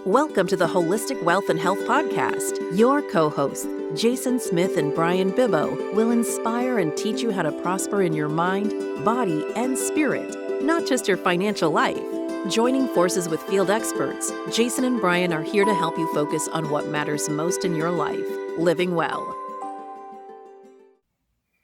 Welcome to the Holistic Wealth and Health Podcast. Your co-hosts, Jason Smith and Bryan Bibbo, will inspire and teach you how to prosper in your mind, body, and spirit, not just your financial life. Joining forces with field experts, Jason and Bryan are here to help you focus on what matters most in your life, living well.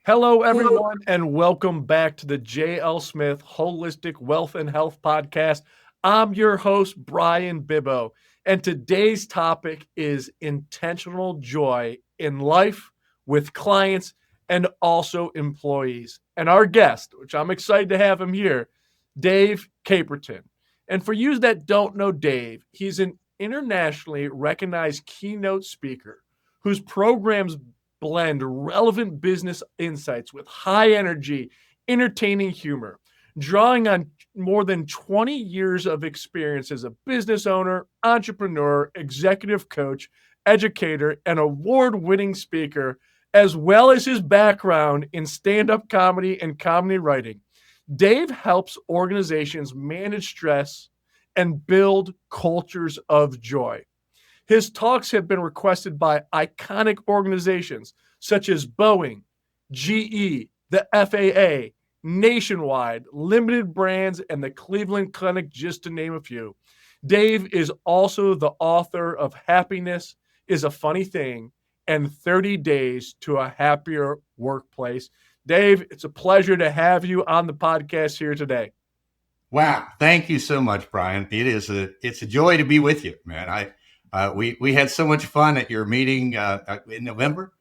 Hello, everyone, and welcome back to the J.L. Smith Holistic Wealth and Health Podcast. I'm your host, Bryan Bibbo, and today's topic is intentional joy in life with clients and also employees. And our guest, which I'm excited to have him here, Dave Caperton. And for you that don't know Dave, he's an internationally recognized keynote speaker whose programs blend relevant business insights with high energy, entertaining humor, drawing on more than 20 years of experience as a business owner, entrepreneur, executive coach, educator, and award-winning speaker, as well as his background in stand-up comedy and comedy writing. Dave helps organizations manage stress and build cultures of joy. His talks have been requested by iconic organizations such as Boeing, GE, the FAA, Nationwide, Limited Brands, and the Cleveland Clinic, just to name a few. Dave is also the author of Happiness is a Funny Thing and 30 Days to a Happier Workplace. Dave, it's a pleasure to have you on the podcast here today. Wow. Thank you so much, Bryan. It's a joy to be with you, man. We had so much fun at your meeting in November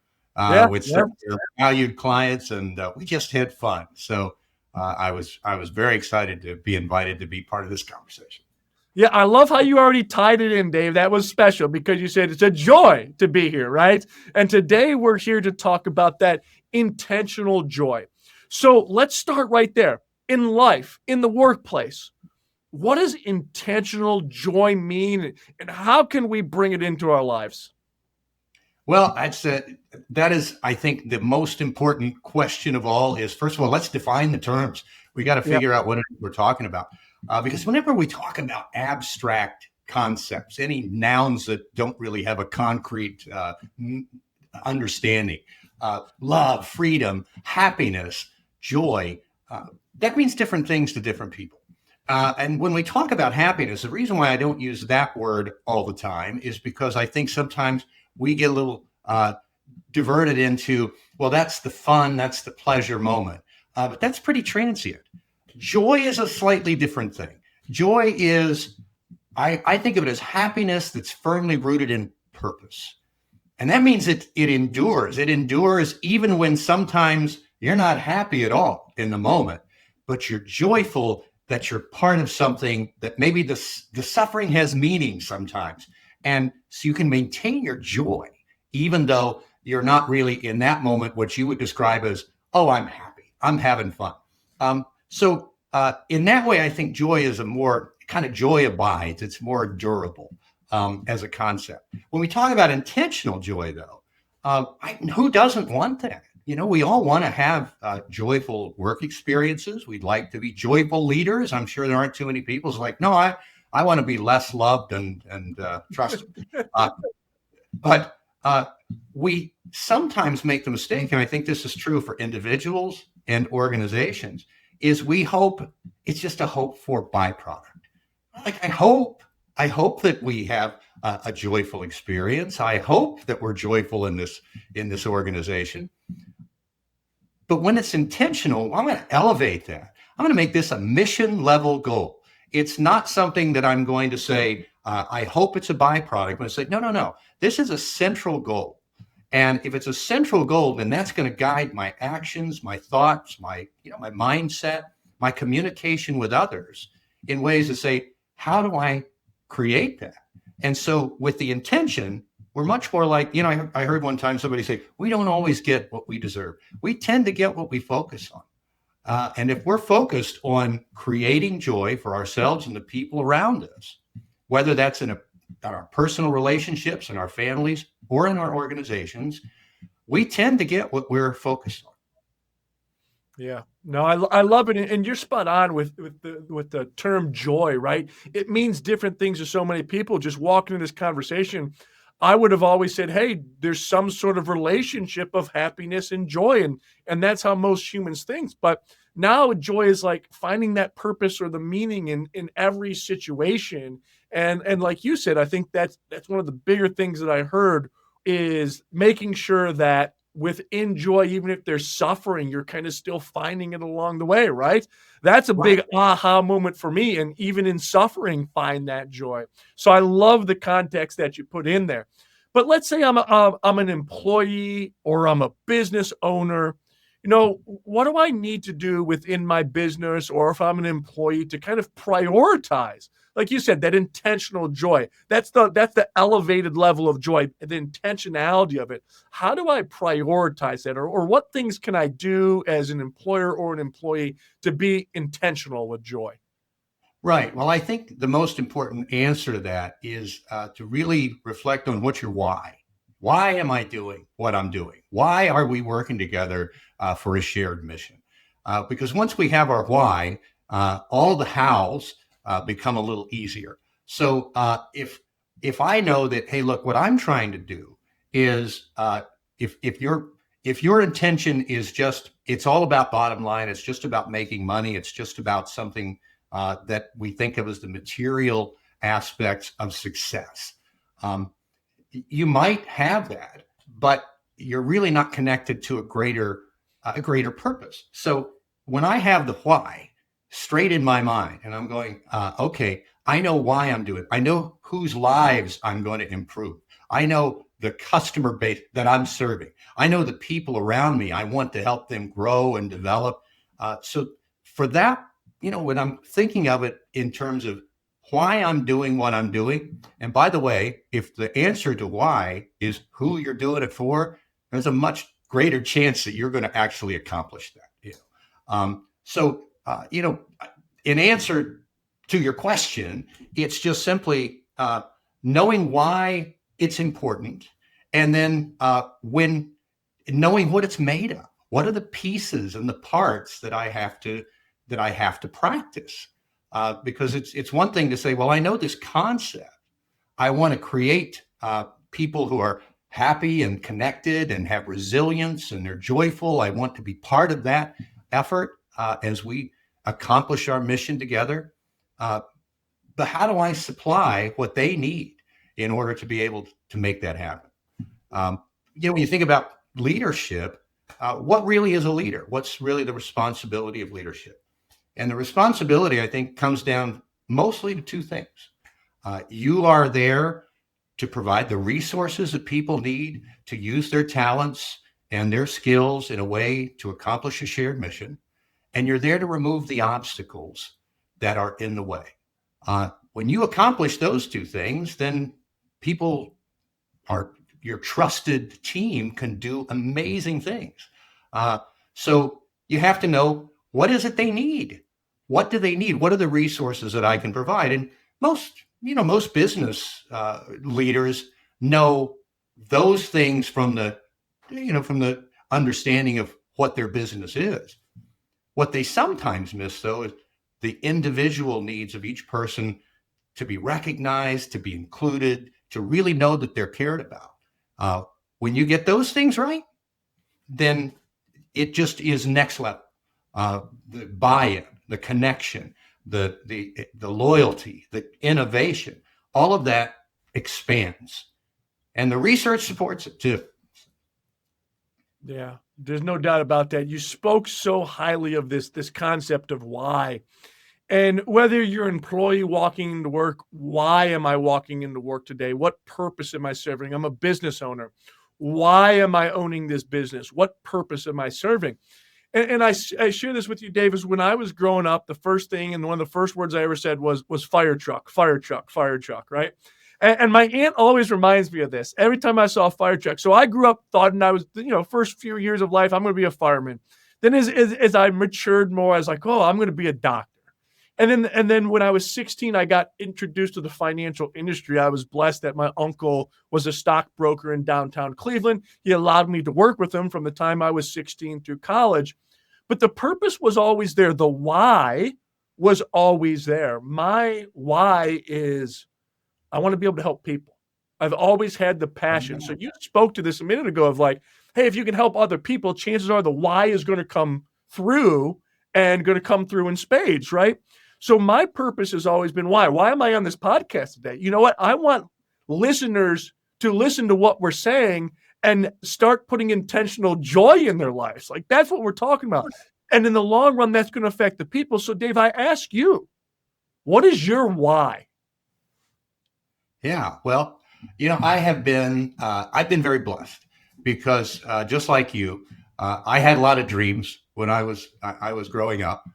with some of your valued clients, and we just had fun. So I was very excited to be invited to be part of this conversation. Yeah, I love how you already tied it in, Dave. That was special because you said it's a joy to be here, right? And today we're here to talk about that intentional joy. So let's start right there. In life, in the workplace, what does intentional joy mean, and how can we bring it into our lives? Well, that is, I think, the most important question of all is, first of all, let's define the terms. We got to figure out what we're talking about. Because whenever we talk about abstract concepts, any nouns that don't really have a concrete understanding, love, freedom, happiness, joy, that means different things to different people. And when we talk about happiness, the reason why I don't use that word all the time is because I think sometimes we get a little diverted into, well, that's the fun, that's the pleasure moment. But that's pretty transient. Joy is a slightly different thing. Joy is, I think of it as happiness that's firmly rooted in purpose. And that means it endures. It endures even when sometimes you're not happy at all in the moment, but you're joyful that you're part of something that maybe the suffering has meaning sometimes. And so you can maintain your joy, even though you're not really in that moment what you would describe as, oh, I'm happy, I'm having fun. So in that way, I think joy is a more kind of joy abides. It's more durable as a concept. When we talk about intentional joy, though, who doesn't want that? You know, we all want to have joyful work experiences. We'd like to be joyful leaders. I'm sure there aren't too many people who's like, no, I want to be less loved and trusted. But we sometimes make the mistake, and I think this is true for individuals and organizations, is we hope it's just a hope for byproduct. Like, I hope that we have a joyful experience. I hope that we're joyful in this organization. But when it's intentional, I'm going to elevate that. I'm going to make this a mission level goal. It's not something that I'm going to say, I hope it's a byproduct. I'm going to say, no. This is a central goal. And if it's a central goal, then that's going to guide my actions, my thoughts, my mindset, my communication with others in ways to say, how do I create that? And so with the intention, we're much more like, I heard one time somebody say, we don't always get what we deserve. We tend to get what we focus on. And if we're focused on creating joy for ourselves and the people around us, whether that's in our personal relationships, in our families, or in our organizations, we tend to get what we're focused on. Yeah, no, I love it, and you're spot on with the term joy, right? It means different things to so many people. Just walking in this conversation, I would have always said, "Hey, there's some sort of relationship of happiness and joy," and that's how most humans think. But now joy is like finding that purpose or the meaning in every situation. And like you said, I think that's one of the bigger things that I heard is making sure that within joy, even if there's suffering, you're kind of still finding it along the way, right? That's a big Right. aha moment for me. And even in suffering, find that joy. So I love the context that you put in there. But let's say I'm an employee or I'm a business owner. What do I need to do within my business, or if I'm an employee, to kind of prioritize, like you said, that intentional joy? That's the elevated level of joy, the intentionality of it. How do I prioritize that, or what things can I do as an employer or an employee to be intentional with joy? Right. Well, I think the most important answer to that is to really reflect on what's your why. Why am I doing what I'm doing? Why are we working together for a shared mission? Because once we have our why, all the hows become a little easier. So if I know that, hey, look, what I'm trying to do is if your intention is just, it's all about bottom line, it's just about making money, it's just about something that we think of as the material aspects of success. You might have that, but you're really not connected to a greater purpose. So when I have the why straight in my mind, and I'm going, okay, I know why I'm doing it. I know whose lives I'm going to improve. I know the customer base that I'm serving. I know the people around me. I want to help them grow and develop. So for that, when I'm thinking of it in terms of why I'm doing what I'm doing, and by the way, if the answer to why is who you're doing it for, there's a much greater chance that you're going to actually accomplish that. In answer to your question, it's just simply knowing why it's important, and then when knowing what it's made of. What are the pieces and the parts that I have to practice? Because it's one thing to say, well, I know this concept. I want to create people who are happy and connected and have resilience and they're joyful. I want to be part of that effort as we accomplish our mission together. But how do I supply what they need in order to be able to make that happen? When you think about leadership, what really is a leader? What's really the responsibility of leadership? And the responsibility, I think, comes down mostly to two things. You are there to provide the resources that people need to use their talents and their skills in a way to accomplish a shared mission. And you're there to remove the obstacles that are in the way. When you accomplish those two things, then your trusted team can do amazing things. So you have to know, what is it they need? What do they need? What are the resources that I can provide? And most business leaders know those things from the understanding of what their business is. What they sometimes miss, though, is the individual needs of each person to be recognized, to be included, to really know that they're cared about. When you get those things right, then it just is next level. The buy-in, the connection, the loyalty, the innovation, all of that expands. And the research supports it too. Yeah, there's no doubt about that. You spoke so highly of this concept of why. And whether you're an employee walking into work, why am I walking into work today? What purpose am I serving? I'm a business owner. Why am I owning this business? What purpose am I serving? And I share this with you, Dave, is when I was growing up, the first thing and one of the first words I ever said was fire truck, fire truck, fire truck, right? And my aunt always reminds me of this every time I saw a fire truck. So I grew up thought, I was, first few years of life, I'm going to be a fireman. Then as I matured more, I was like, oh, I'm going to be a doctor. And then when I was 16, I got introduced to the financial industry. I was blessed that my uncle was a stockbroker in downtown Cleveland. He allowed me to work with him from the time I was 16 through college. but the purpose was always there. The why was always there. My why is I want to be able to help people. I've always had the passion. So you spoke to this a minute ago of like, hey, if you can help other people, chances are the why is going to come through and going to come through in spades, right? So my purpose has always been why. Why am I on this podcast today? You know what? I want listeners to listen to what we're saying and start putting intentional joy in their lives. Like that's what we're talking about. And in the long run, that's going to affect the people. So Dave, I ask you, what is your why? Yeah, well, I've been very blessed because just like you, I had a lot of dreams when I was growing up.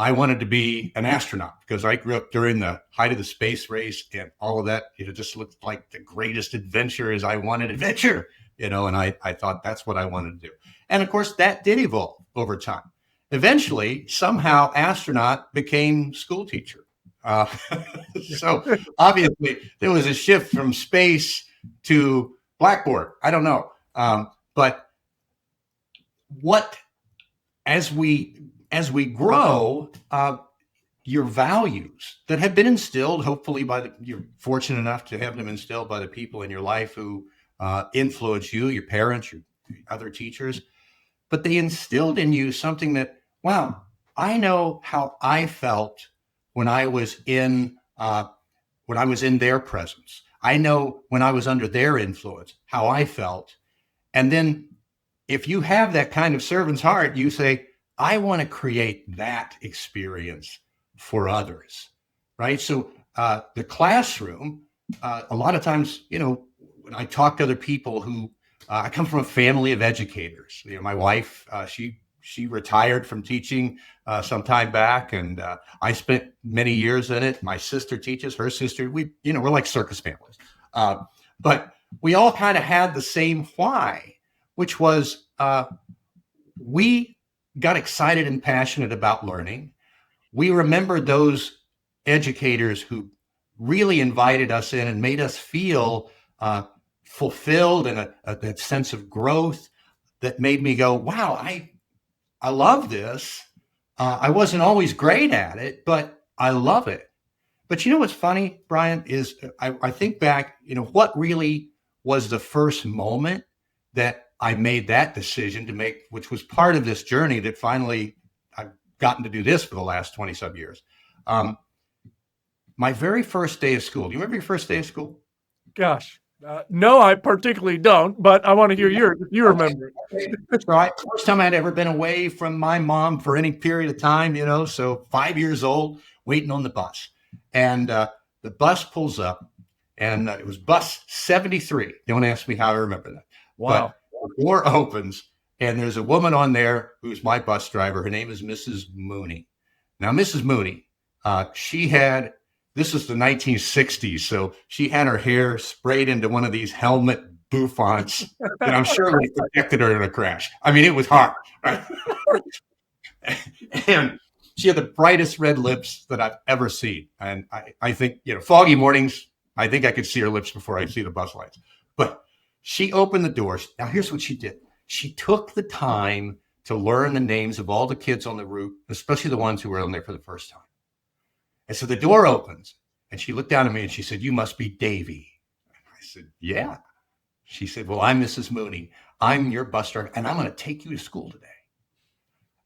I wanted to be an astronaut because I grew up during the height of the space race and all of that. It just looked like the greatest adventure as I wanted adventure, and I thought that's what I wanted to do. And of course, that did evolve over time. Eventually, somehow, astronaut became school teacher. So obviously, there was a shift from space to blackboard. I don't know, but as we grow, your values that have been instilled, hopefully you're fortunate enough to have them instilled by the people in your life who influence you, your parents, your other teachers, but they instilled in you something that, wow, I know how I felt when I was in their presence. I know when I was under their influence, how I felt. And then if you have that kind of servant's heart, you say, I want to create that experience for others, right? So the classroom, a lot of times, when I talk to other people who, I come from a family of educators. My wife, she retired from teaching some time back, and I spent many years in it. My sister teaches, her sister. We're like circus families, but we all kind of had the same why, which was we got excited and passionate about learning. We remembered those educators who really invited us in and made us feel fulfilled and that sense of growth that made me go, wow, I love this. I wasn't always great at it, but I love it. But what's funny, Bryan, is I think back, what really was the first moment that I made that decision to make, which was part of this journey that finally I've gotten to do this for the last 20 some years. My very first day of school. Do you remember your first day of school? Gosh, no, I particularly don't, but I want to hear yours. If you remember. That's right. First time I'd ever been away from my mom for any period of time, so 5 years old, waiting on the bus. And the bus pulls up, and it was bus 73. Don't ask me how I remember that. Wow. But the door opens, and there's a woman on there who's my bus driver. Her name is Mrs. Mooney. Now, Mrs. Mooney, this was the 1960s, so she had her hair sprayed into one of these helmet bouffants that I'm sure would have protected her in a crash. I mean, it was hard. Right? And she had the brightest red lips that I've ever seen. And I think, foggy mornings, I think I could see her lips before I see the bus lights. But she opened the doors. Now, here's what she did. She took the time to learn the names of all the kids on the route, especially the ones who were on there for the first time. And so the door opens, and she looked down at me, and she said, "You must be Davy." I said, "Yeah." She said, "Well, I'm Mrs. Mooney. I'm your bus driver, and I'm going to take you to school today."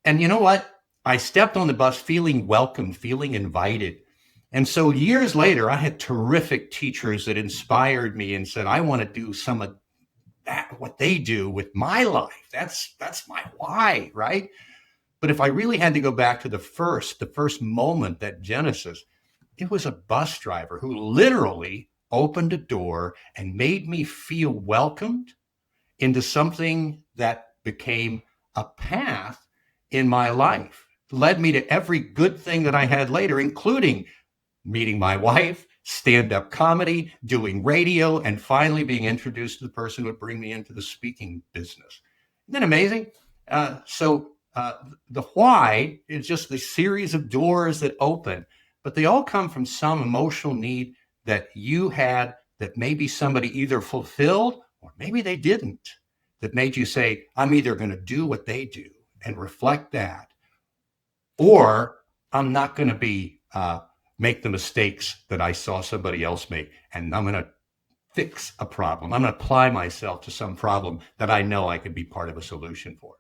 And you know what? I stepped on the bus feeling welcome, feeling invited. And so years later, I had terrific teachers that inspired me and said, I want to do some of that, what they do with my life. That's my why, right? But if I really had to go back to the first moment, that genesis, it was a bus driver who literally opened a door and made me feel welcomed into something that became a path in my life, led me to every good thing that I had later, including meeting my wife, stand-up comedy, doing radio, and finally being introduced to the person who would bring me into the speaking business. Isn't that amazing? The why is just the series of doors that open, but they all come from some emotional need that you had that maybe somebody either fulfilled or maybe they didn't, that made you say, I'm either going to do what they do and reflect that, or I'm not going to be make the mistakes that I saw somebody else make, and I'm going to fix a problem. I'm going to apply myself to some problem that I know I could be part of a solution for.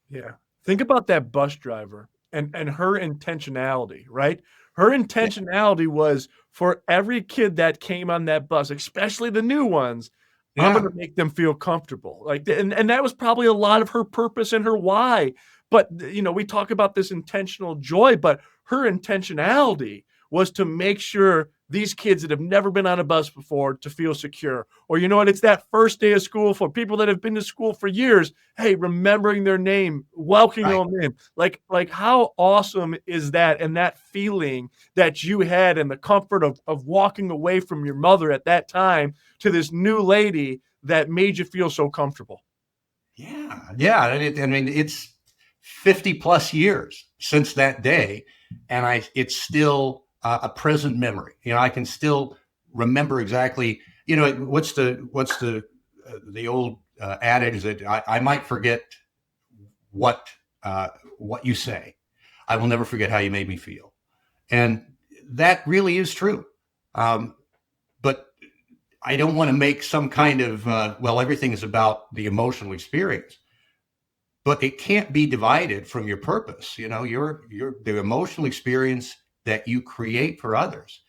Yeah. Think about that bus driver and her intentionality, right? Her intentionality was for every kid that came on that bus, especially the new ones, I'm Yeah. going to make them feel comfortable. Like, and that was probably a lot of her purpose and her why. But, we talk about this intentional joy, but her intentionality was to make sure these kids that have never been on a bus before to feel secure. Or, it's that first day of school for people that have been to school for years. Hey, remembering their name, welcoming Right. them in. Like how awesome is that? And that feeling that you had and the comfort of walking away from your mother at that time to this new lady that made you feel so comfortable. Yeah. Yeah. It's 50 plus years since that day. And it's still a present memory. I can still remember exactly, what's the old adage that I might forget what you say. I will never forget how you made me feel. And that really is true. But I don't want to make some kind of, everything is about the emotional experience, but it can't be divided from your purpose. The emotional experience that you create for others.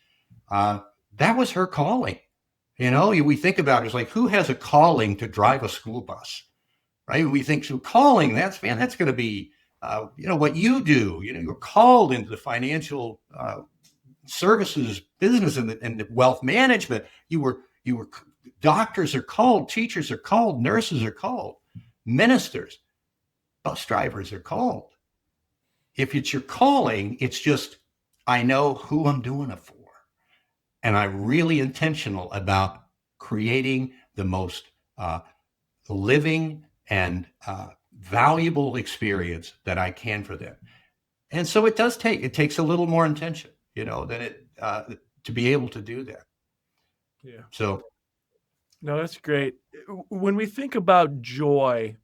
That was her calling. We think about it as like, who has a calling to drive a school bus, right? We think so calling, that's going to be, what you do. You're called into the financial services business and the wealth management. You were doctors are called, teachers are called, nurses are called, ministers, bus drivers are called. If it's your calling, it's just, I know who I'm doing it for. And I'm really intentional about creating the most living and valuable experience that I can for them. And so it takes a little more intention, than it to be able to do that. Yeah. So. No, that's great. When we think about joy,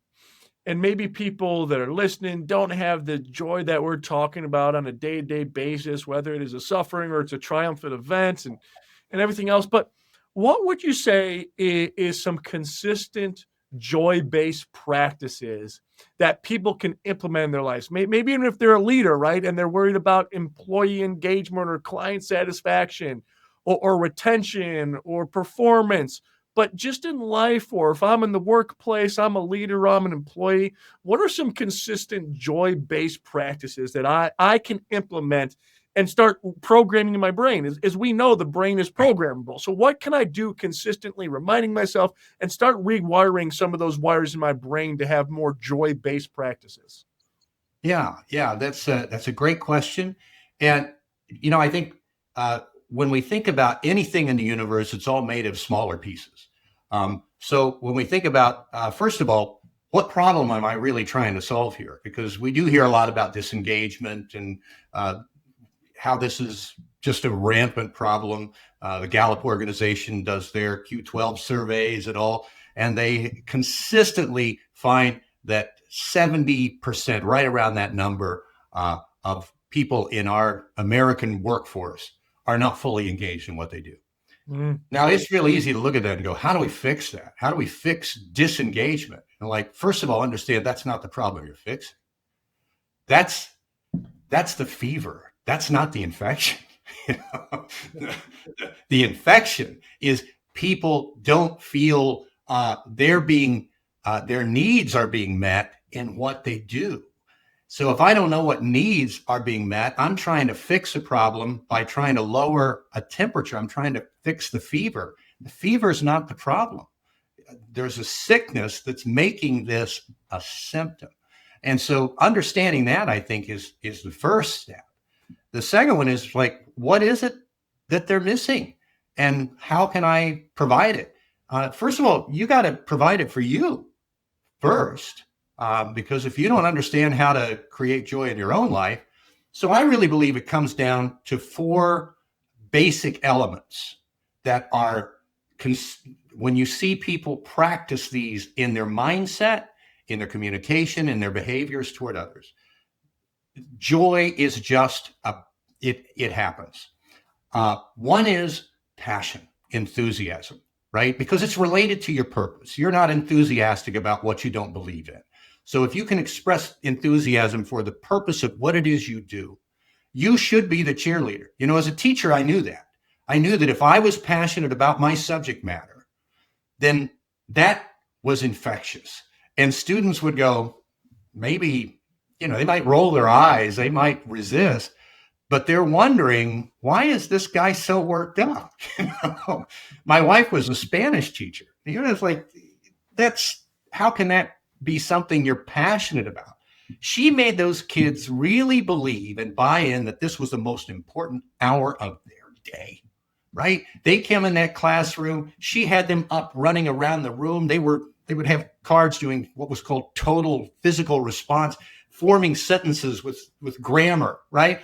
and maybe people that are listening don't have the joy that we're talking about on a day-to-day basis, whether it is a suffering or it's a triumphant event and everything else. But what would you say is some consistent joy-based practices that people can implement in their lives? Maybe even if they're a leader, right? And they're worried about employee engagement or client satisfaction or retention or performance. But just in life, or if I'm in the workplace, I'm a leader, I'm an employee, what are some consistent joy-based practices that I can implement and start programming in my brain? As we know, the brain is programmable. So what can I do consistently, reminding myself and start rewiring some of those wires in my brain to have more joy-based practices? Yeah, that's a great question. And, I think when we think about anything in the universe, it's all made of smaller pieces. So when we think about, first of all, what problem am I really trying to solve here? Because we do hear a lot about disengagement and how this is just a rampant problem. The Gallup organization does their Q12 surveys and all, and they consistently find that 70%, right around that number, of people in our American workforce are not fully engaged in what they do. Now, it's really easy to look at that and go, how do we fix that? How do we fix disengagement? And first of all, understand that's not the problem you're fixing. That's the fever. That's not the infection. The infection is people don't feel their needs are being met in what they do. So if I don't know what needs are being met, I'm trying to fix a problem by trying to lower a temperature. I'm trying to fix the fever. The fever is not the problem. There's a sickness that's making this a symptom. And so understanding that, I think, is the first step. The second one is what is it that they're missing? And how can I provide it? First of all, you got to provide it for you first. Because if you don't understand how to create joy in your own life, so I really believe it comes down to 4 basic elements that are, when you see people practice these in their mindset in their communication, in their behaviors toward others. Joy is just it happens. One is passion, enthusiasm, right? Because it's related to your purpose. You're not enthusiastic about what you don't believe in. So if you can express enthusiasm for the purpose of what it is you do, you should be the cheerleader. You know, as a teacher, I knew that. I knew that if I was passionate about my subject matter, then that was infectious. And students would go, maybe, you know, they might roll their eyes, they might resist, but they're wondering, why is this guy so worked up? You know? My wife was a Spanish teacher. You know, it's like, how can that be something you're passionate about? She made those kids really believe and buy in that this was the most important hour of their day, right? They came in that classroom. She had them up running around the room. They would have cards doing what was called total physical response, forming sentences with grammar, right?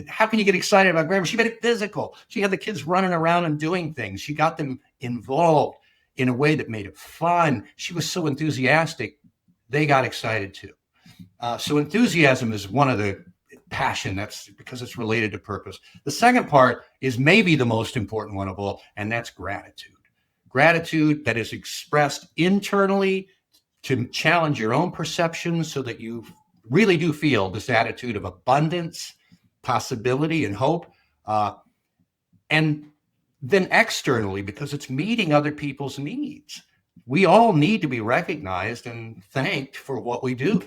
How can you get excited about grammar? She made it physical. She had the kids running around and doing things. She got them involved in a way that made it fun. She was so enthusiastic, they got excited too. So enthusiasm is one of the passion. That's because it's related to purpose. The second part is maybe the most important one of all, and that's gratitude. Gratitude that is expressed internally to challenge your own perceptions so that you really do feel this attitude of abundance, possibility, and hope. And then externally, because it's meeting other people's needs. We all need to be recognized and thanked for what we do.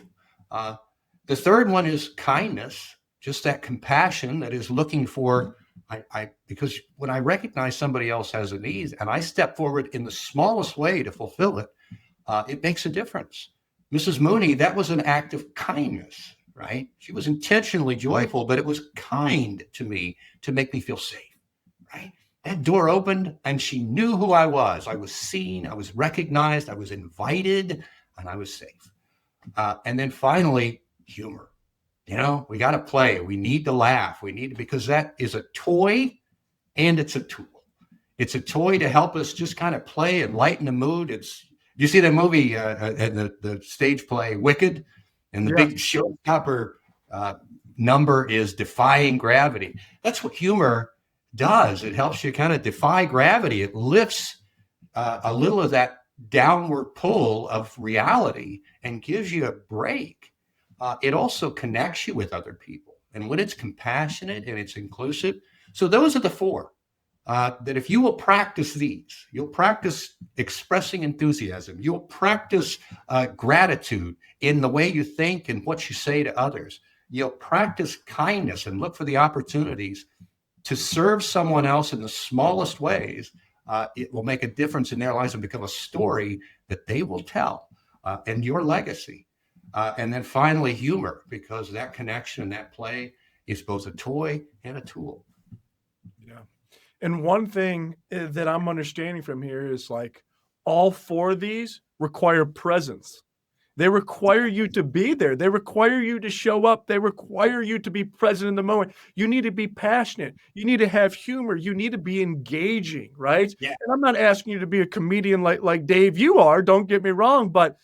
The third one is kindness, just that compassion that is looking for, because when I recognize somebody else has a need and I step forward in the smallest way to fulfill it, it makes a difference. Mrs. Mooney, that was an act of kindness, right? She was intentionally joyful, but it was kind to me to make me feel safe, right? That door opened and she knew who I was. I was seen, I was recognized, I was invited, and I was safe. And then finally, humor. You know, we got to play. We need to laugh. Because that is a toy and it's a tool. It's a toy to help us just kind of play and lighten the mood. You see that movie and the stage play Wicked, and the big showstopper number is defying gravity. That's what humor does. It helps you kind of defy gravity. It lifts a little of that downward pull of reality and gives you a break. It also connects you with other people. And when it's compassionate and it's inclusive. So those are the four that if you will practice these, you'll practice expressing enthusiasm. You'll practice gratitude in the way you think and what you say to others. You'll practice kindness and look for the opportunities to serve someone else in the smallest ways. It will make a difference in their lives and become a story that they will tell and your legacy. And then finally, humor, because that connection and that play is both a toy and a tool. Yeah. And one thing that I'm understanding from here is like all four of these require presence. They require you to be there. They require you to show up. They require you to be present in the moment. You need to be passionate. You need to have humor. You need to be engaging, right? Yeah. And I'm not asking you to be a comedian like Dave, you are, don't get me wrong, but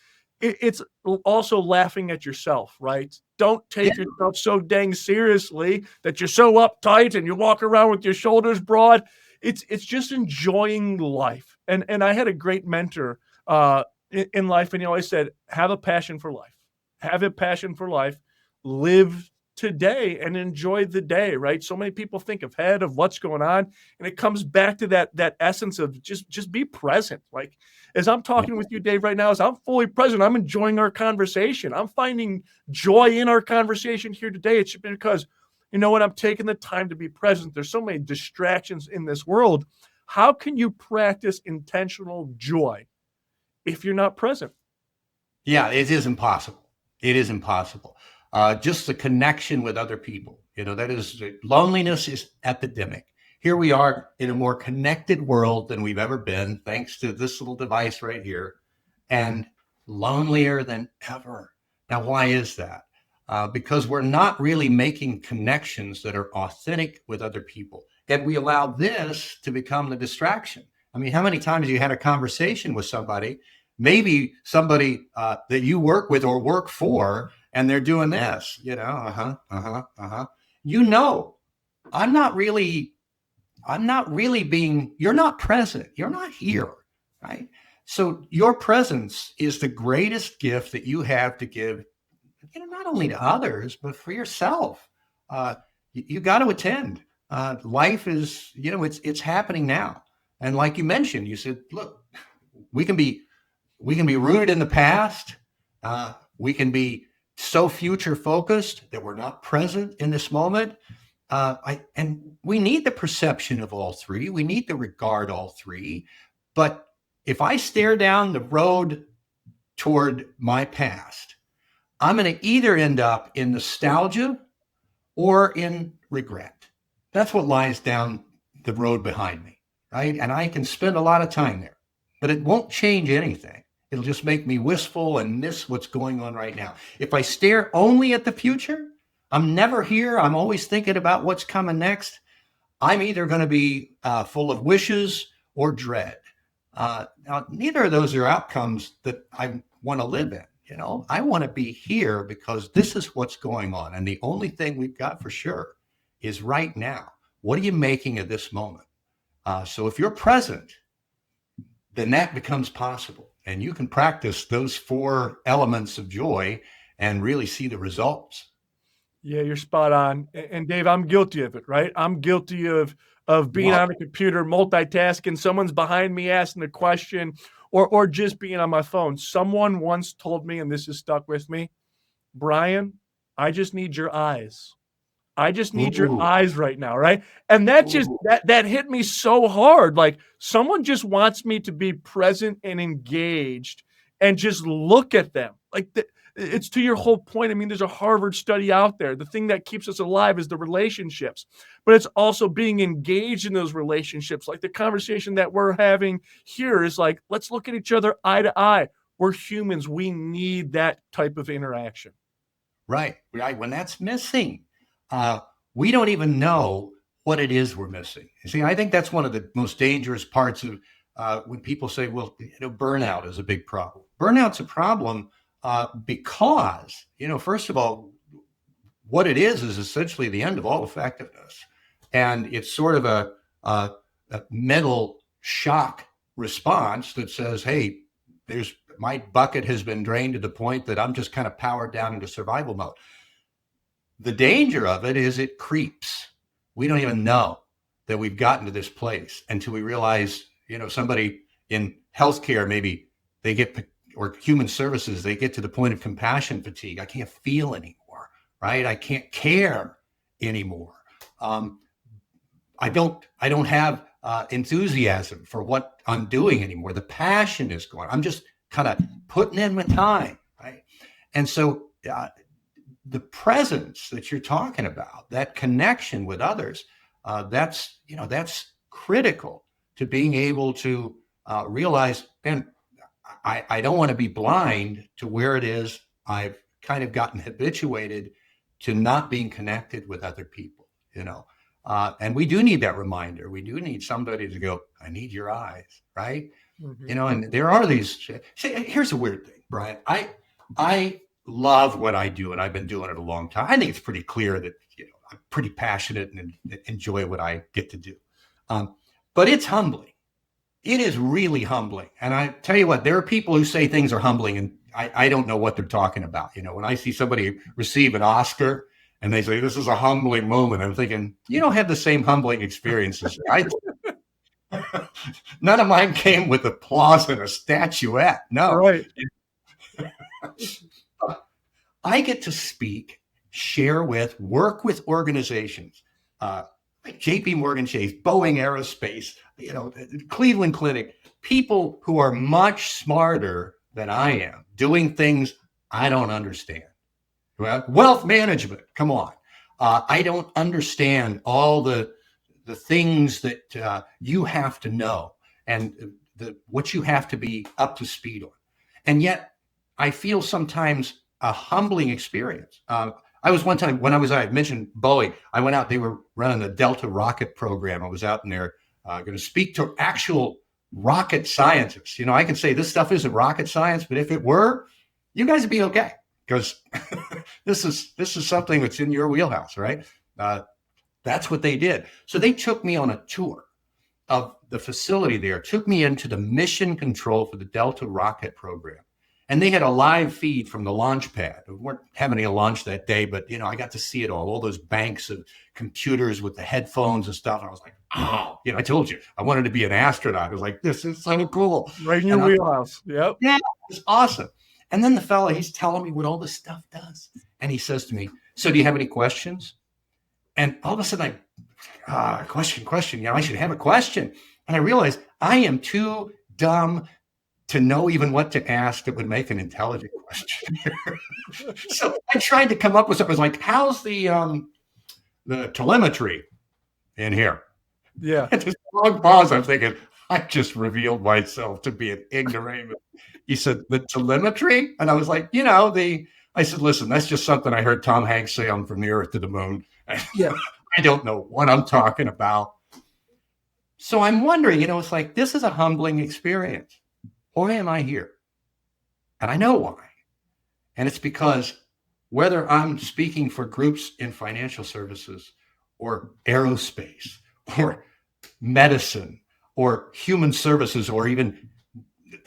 it's also laughing at yourself, right? Don't take yourself so dang seriously that you're so uptight and you walk around with your shoulders broad. It's just enjoying life. And I had a great mentor in life, and he always said, have a passion for life. Have a passion for life. Live today and enjoy the day, right? So many people think ahead of what's going on, and it comes back to that essence of just be present. Like as I'm talking with you, Dave, right now, as I'm fully present, I'm enjoying our conversation. I'm finding joy in our conversation here today. It's because, you know what, I'm taking the time to be present. There's so many distractions in this world. How can you practice intentional joy if you're not present? Yeah, it is impossible. It is impossible. Just the connection with other people, loneliness is epidemic. Here we are in a more connected world than we've ever been, thanks to this little device right here, and lonelier than ever. Now, why is that? Because we're not really making connections that are authentic with other people. And we allow this to become the distraction. I mean, how many times have you had a conversation with somebody, maybe somebody that you work with or work for, and they're doing this, you know, you know, I'm not really being, you're not present. You're not here, right? So your presence is the greatest gift that you have to give, you know, not only to others, but for yourself. You got to attend. Life is, you know, it's happening now. And like you mentioned, you said, look, we can be rooted in the past. We can be so future focused that we're not present in this moment. And we need the perception of all three. We need to regard all three. But if I stare down the road toward my past, I'm going to either end up in nostalgia or in regret. That's what lies down the road behind me, right? And I can spend a lot of time there, but it won't change anything. It'll just make me wistful and miss what's going on right now. If I stare only at the future, I'm never here. I'm always thinking about what's coming next. I'm either going to be full of wishes or dread. Now, neither of those are outcomes that I want to live in. You know, I want to be here because this is what's going on. And the only thing we've got for sure is right now. What are you making of this moment? So if you're present, then that becomes possible. And you can practice those 4 elements of joy and really see the results. Yeah, you're spot on. And Dave, I'm guilty of it, right? I'm guilty of being on a computer, multitasking. Someone's behind me asking a question, or just being on my phone. Someone once told me, and this has stuck with me, Bryan, I just need your eyes. I just need your eyes right now, right? And that just that hit me so hard. Like, someone just wants me to be present and engaged and just look at them. Like, it's to your whole point. I mean, there's a Harvard study out there. The thing that keeps us alive is the relationships, but it's also being engaged in those relationships. Like the conversation that we're having here is like, let's look at each other eye to eye. We're humans. We need that type of interaction. Right. When that's missing, we don't even know what it is we're missing. You see, I think that's one of the most dangerous parts of when people say, well, you know, burnout is a big problem. Burnout's a problem because, you know, first of all, what it is essentially the end of all effectiveness. And it's sort of a mental shock response that says, hey, my bucket has been drained to the point that I'm just kind of powered down into survival mode. The danger of it is it creeps. We don't even know that we've gotten to this place until we realize, you know, somebody in healthcare, maybe they get, or human services, they get to the point of compassion fatigue. I can't feel anymore, right? I can't care anymore. I don't have enthusiasm for what I'm doing anymore. The passion is gone. I'm just kind of putting in my time, right? And so the presence that you're talking about, that connection with others, that's critical to being able to realize, and I don't want to be blind to where it is I've kind of gotten habituated to not being connected with other people, you know. And we do need that reminder. We do need somebody to go, I need your eyes, right? Mm-hmm. You know, and there are these, see, here's a weird thing, Bryan. I love what I do, and I've been doing it a long time. I think it's pretty clear that, you know, I'm pretty passionate and enjoy what I get to do. But it's humbling. It is really humbling. And I tell you what, there are people who say things are humbling, and I don't know what they're talking about. You know, when I see somebody receive an Oscar and they say, this is a humbling moment, I'm thinking, you don't have the same humbling experiences. None of mine came with applause and a statuette. No. Right. I get to speak, share with, work with organizations, like JP Morgan Chase, Boeing Aerospace, you know, Cleveland Clinic, people who are much smarter than I am, doing things I don't understand. Well, wealth management, come on. I don't understand all the things that you have to know and what you have to be up to speed on. And yet I feel sometimes a humbling experience. I was one time when I mentioned Boeing, I went out, they were running the Delta rocket program. I was out in there going to speak to actual rocket scientists. I can say this stuff isn't rocket science, but if it were, you guys would be okay, because this is something that's in your wheelhouse, right? That's what they did. So they took me on a tour of the facility there, took me into the mission control for the Delta rocket program. And they had a live feed from the launch pad. We weren't having any lunch that day, but I got to see it all those banks of computers with the headphones and stuff. And I was like, oh, I told you, I wanted to be an astronaut. I was like, this is so cool. Right in your wheelhouse. Yep. Yeah, it was awesome. And then the fella, he's telling me what all this stuff does. And he says to me, so do you have any questions? And all of a sudden question. I should have a question. And I realized I am too dumb to know even what to ask that would make an intelligent question. So I tried to come up with something. I was like, how's the telemetry in here? Yeah. At this long pause, I'm thinking, I just revealed myself to be an ignoramus. He said, the telemetry? And I was like, I said, listen, that's just something I heard Tom Hanks say on From the Earth to the Moon. Yeah. I don't know what I'm talking about. So I'm wondering, it's like, this is a humbling experience. Why am I here? And I know why. And it's because whether I'm speaking for groups in financial services or aerospace or medicine or human services or even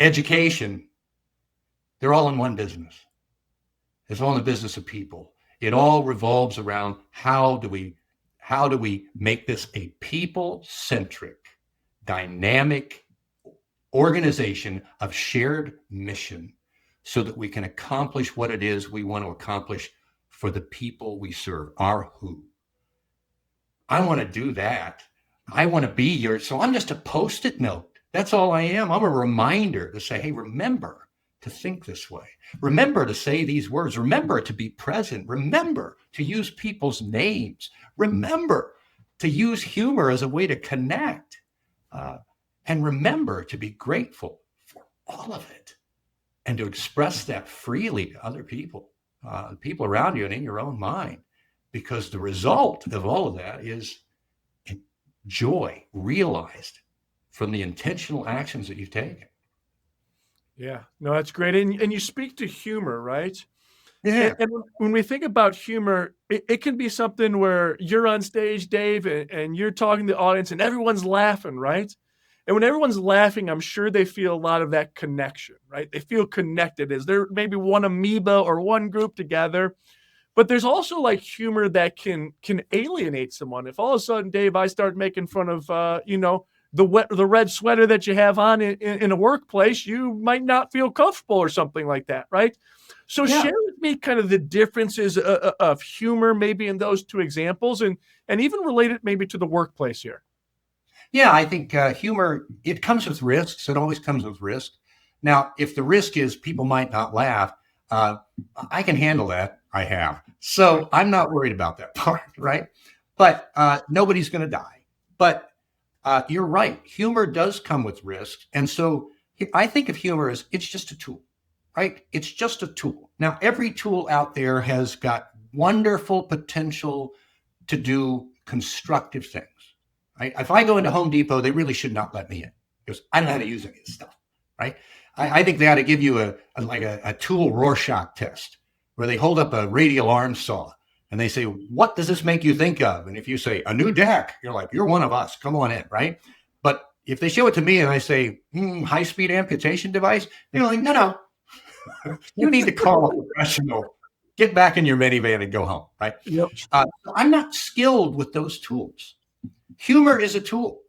education, they're all in one business. It's all in the business of people. It all revolves around how do we make this a people-centric, dynamic organization of shared mission so that we can accomplish what it is we want to accomplish for the people we serve, our who. I want to do that. I want to be here. So I'm just a Post-it note. That's all I am. I'm a reminder to say, hey, remember to think this way. Remember to say these words. Remember to be present. Remember to use people's names. Remember to use humor as a way to connect. And remember to be grateful for all of it and to express that freely to other people, people around you and in your own mind, because the result of all of that is joy realized from the intentional actions that you've taken. Yeah, no, that's great. And you speak to humor, right? Yeah. And when we think about humor, it can be something where you're on stage, Dave, and you're talking to the audience and everyone's laughing, right? And when everyone's laughing, I'm sure they feel a lot of that connection, right? They feel connected as they're maybe one amoeba or one group together. But there's also like humor that can alienate someone. If all of a sudden, Dave, I start making fun of, the red sweater that you have on in a workplace, you might not feel comfortable or something like that, right? So share with me kind of the differences of humor maybe in those two examples and even relate it maybe to the workplace here. Yeah, I think humor, it comes with risks. It always comes with risk. Now, if the risk is people might not laugh, I can handle that. I have. So I'm not worried about that part, right? But nobody's going to die. But you're right. Humor does come with risks. And so I think of humor as it's just a tool, right? It's just a tool. Now, every tool out there has got wonderful potential to do constructive things. Right? If I go into Home Depot, they really should not let me in because I don't know how to use any of this stuff, right? I think they ought to give you a tool Rorschach test where they hold up a radial arm saw and they say, what does this make you think of? And if you say a new deck, you're like, you're one of us, come on in, right? But if they show it to me and I say, high-speed amputation device, they're like, no, you need to call a professional, get back in your minivan and go home, right? Yep. I'm not skilled with those tools. Humor is a tool.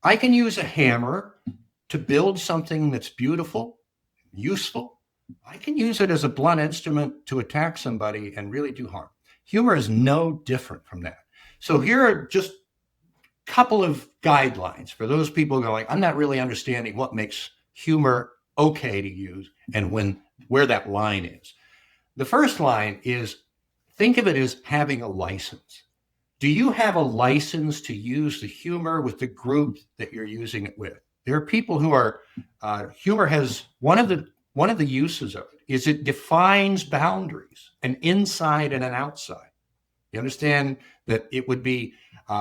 I can use a hammer to build something that's beautiful, useful. I can use it as a blunt instrument to attack somebody and really do harm. Humor is no different from that. So here are just a couple of guidelines for those people who are like, I'm not really understanding what makes humor okay to use and where that line is. The first line is, think of it as having a license. Do you have a license to use the humor with the group that you're using it with? There are people who are, humor has one of the uses of it is it defines boundaries, an inside and an outside. You understand that it would be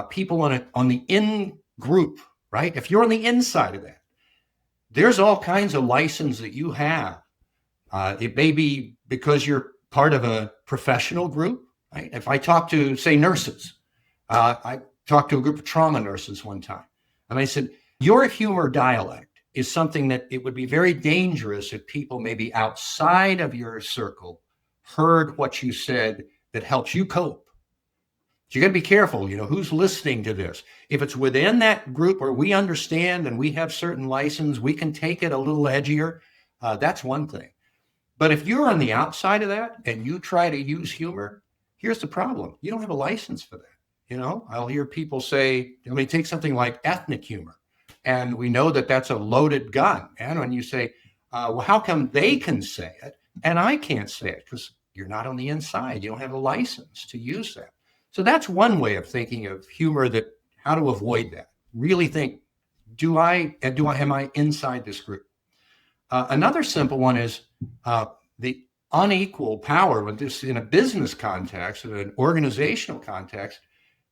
people on the in group, right? If you're on the inside of that, there's all kinds of license that you have. It may be because you're part of a professional group, right? If I talk to, say, nurses, I talked to a group of trauma nurses one time, and I said, your humor dialect is something that it would be very dangerous if people maybe outside of your circle heard what you said that helps you cope. So you got to be careful, who's listening to this. If it's within that group where we understand and we have certain license, we can take it a little edgier. That's one thing. But if you're on the outside of that and you try to use humor, here's the problem. You don't have a license for that. I'll hear people say, take something like ethnic humor. And we know that that's a loaded gun. And when you say, well, how come they can say it and I can't say it? Because you're not on the inside. You don't have a license to use that. So that's one way of thinking of humor, that how to avoid that. Really think, am I inside this group? Another simple one is the unequal power with this in a business context, in an organizational context.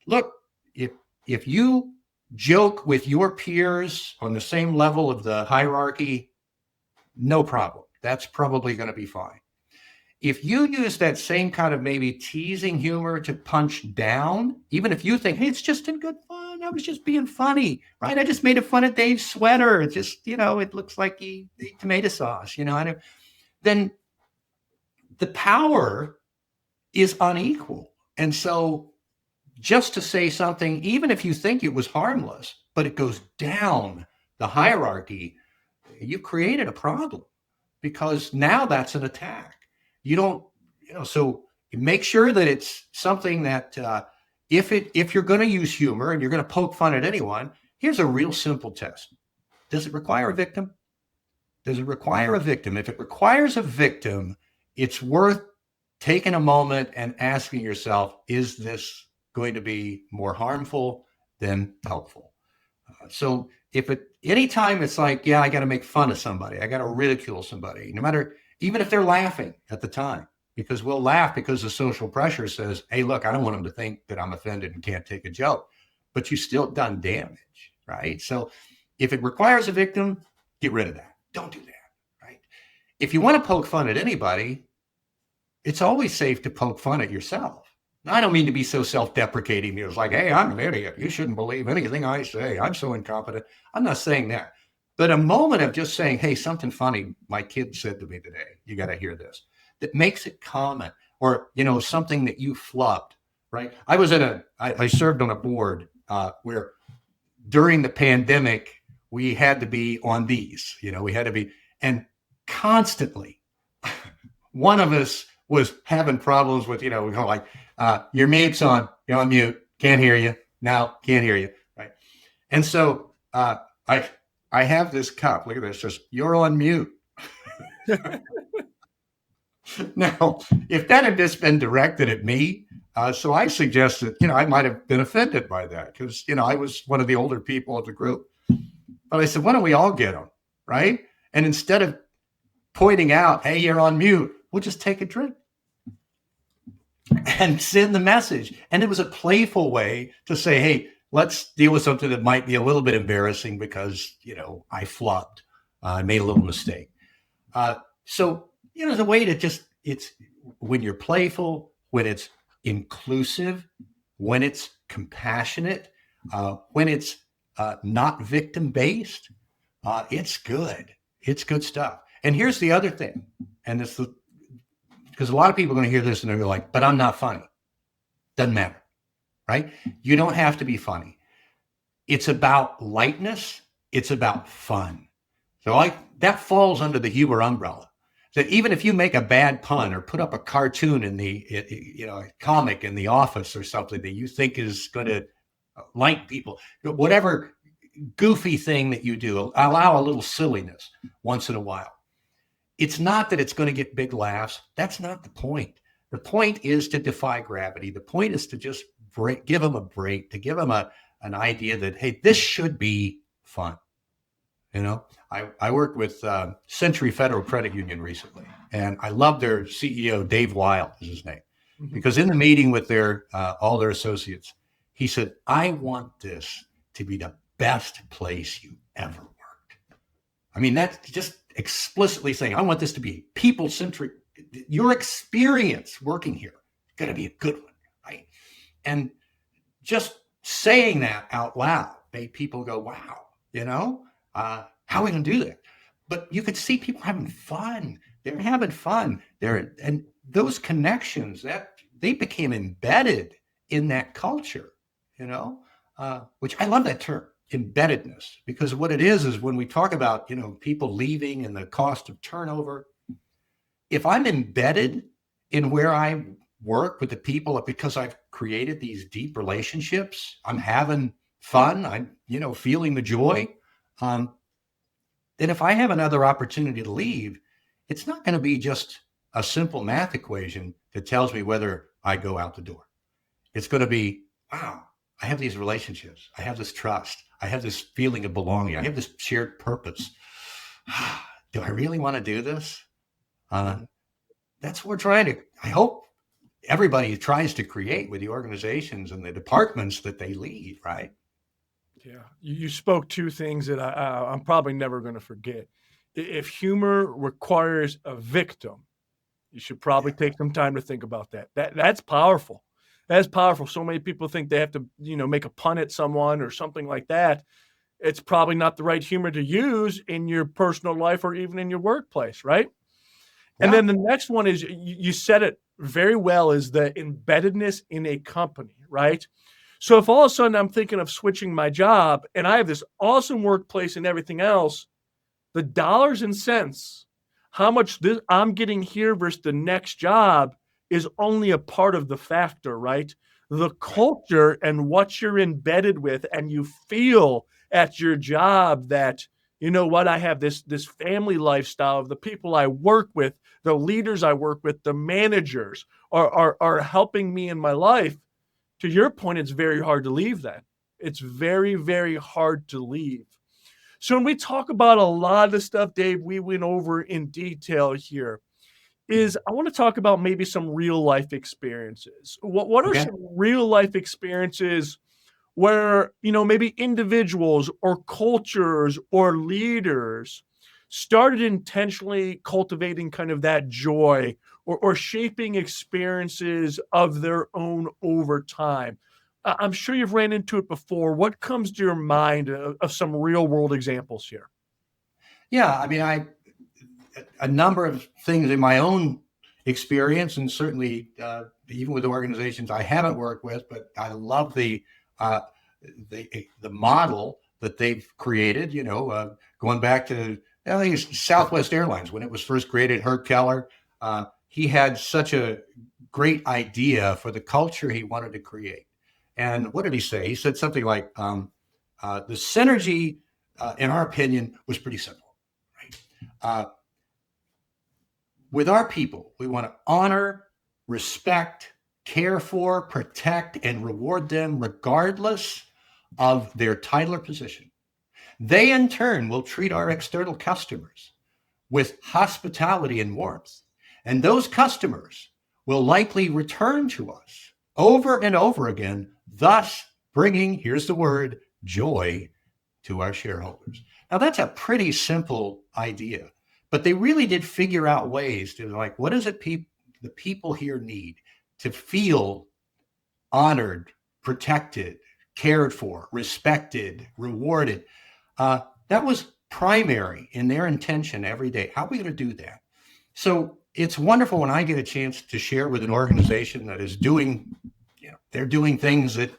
Look, if you joke with your peers on the same level of the hierarchy, no problem. That's probably going to be fine. If you use that same kind of maybe teasing humor to punch down, even if you think, hey, it's just in good fun, I was just being funny, right? I just made fun of Dave's sweater. It just, it looks like he ate tomato sauce, then the power is unequal. And so just to say something, even if you think it was harmless, but it goes down the hierarchy, you created a problem, because now that's an attack. You don't, so make sure that it's something that if you're going to use humor and you're going to poke fun at anyone, here's a real simple test. Does it require a victim? Does it require a victim? If it requires a victim, it's worth taking a moment and asking yourself, is this going to be more harmful than helpful? So anytime it's like, yeah, I got to make fun of somebody, I got to ridicule somebody, no matter, even if they're laughing at the time, because we'll laugh because the social pressure says, hey, look, I don't want them to think that I'm offended and can't take a joke, but you still done damage, right? So if it requires a victim, get rid of that. Don't do that, right? If you want to poke fun at anybody, it's always safe to poke fun at yourself. Now, I don't mean to be so self-deprecating. It's like, hey, I'm an idiot. You shouldn't believe anything I say. I'm so incompetent. I'm not saying that. But a moment of just saying, hey, something funny my kid said to me today, you got to hear this, that makes it common, or, something that you flubbed, right? I served on a board where during the pandemic, we had to be on these, we had to be, and constantly one of us was having problems with, like, your mute's on, you're on mute, can't hear you, now can't hear you, right? And so I have this cup. Look at this. Just, you're on mute. Now, if that had just been directed at me, so I suggested, I might have been offended by that because, I was one of the older people of the group. But I said, why don't we all get them, right? And instead of pointing out, hey, you're on mute, we'll just take a drink and send the message. And it was a playful way to say, hey, let's deal with something that might be a little bit embarrassing because, I flubbed. I made a little mistake. So, the way to it's when you're playful, when it's inclusive, when it's compassionate, when it's not victim-based, it's good. It's good stuff. And here's the other thing. And this, because a lot of people are going to hear this and they're like, but I'm not funny. Doesn't matter. Right? You don't have to be funny. It's about lightness. It's about fun. So that falls under the humor umbrella. That even if you make a bad pun or put up a cartoon in a comic in the office or something that you think is going to light people, whatever goofy thing that you do, allow a little silliness once in a while. It's not that it's going to get big laughs. That's not the point. The point is to defy gravity. The point is to just give them a break, to give them an idea that, hey, this should be fun. I worked with Century Federal Credit Union recently, and I love their CEO, Dave Weil is his name, because in the meeting with all their associates, he said, I want this to be the best place you ever worked. I mean, that's just explicitly saying, I want this to be people-centric. Your experience working here is going to be a good one, right? And just saying that out loud made people go, wow, how are we going to do that? But you could see people having fun. They're having fun. And those connections, that they became embedded in that culture, which I love that term, embeddedness, because what it is when we talk about, people leaving and the cost of turnover, if I'm embedded in where I work with the people because I've created these deep relationships, I'm having fun, I'm, feeling the joy, then if I have another opportunity to leave, it's not going to be just a simple math equation that tells me whether I go out the door. It's going to be, wow, I have these relationships. I have this trust. I have this feeling of belonging. I have this shared purpose. Do I really want to do this? That's what we're trying to, I hope everybody tries to create with the organizations and the departments that they lead, right? Yeah, you spoke two things that I'm probably never going to forget. If humor requires a victim, you should probably take some time to think about that. That's powerful. That's powerful. So many people think they have to, make a pun at someone or something like that. It's probably not the right humor to use in your personal life or even in your workplace, right? Yeah. And then the next one is, you said it very well, is the embeddedness in a company, right? So if all of a sudden I'm thinking of switching my job and I have this awesome workplace and everything else, the dollars and cents, how much I'm getting here versus the next job is only a part of the factor, right? The culture and what you're embedded with, and you feel at your job that, I have this family lifestyle of the people I work with, the leaders I work with, the managers are helping me in my life. To your point, it's very hard to leave that. It's very, very hard to leave. So when we talk about a lot of the stuff, Dave, we went over in detail here, is I want to talk about maybe some real life experiences. What are some real life experiences where, maybe individuals or cultures or leaders started intentionally cultivating kind of that joy or shaping experiences of their own over time? I'm sure you've ran into it before. What comes to your mind of some real world examples here? Yeah, I mean, a number of things in my own experience, and certainly even with organizations I haven't worked with, but I love the model that they've created. Going back to, I think it's Southwest Airlines when it was first created. Herb Keller, he had such a great idea for the culture he wanted to create. And what did he say? He said something like, the synergy, in our opinion, was pretty simple. Right? With our people, we want to honor, respect, care for, protect, and reward them regardless of their title or position. They, in turn, will treat our external customers with hospitality and warmth. And those customers will likely return to us over and over again, thus bringing, here's the word, joy to our shareholders. Now, that's a pretty simple idea, but they really did figure out ways to, like, what is it the people here need to feel honored, protected, cared for, respected, rewarded. That was primary in their intention every day. How are we going to do that? So it's wonderful when I get a chance to share with an organization that is doing, they're doing things that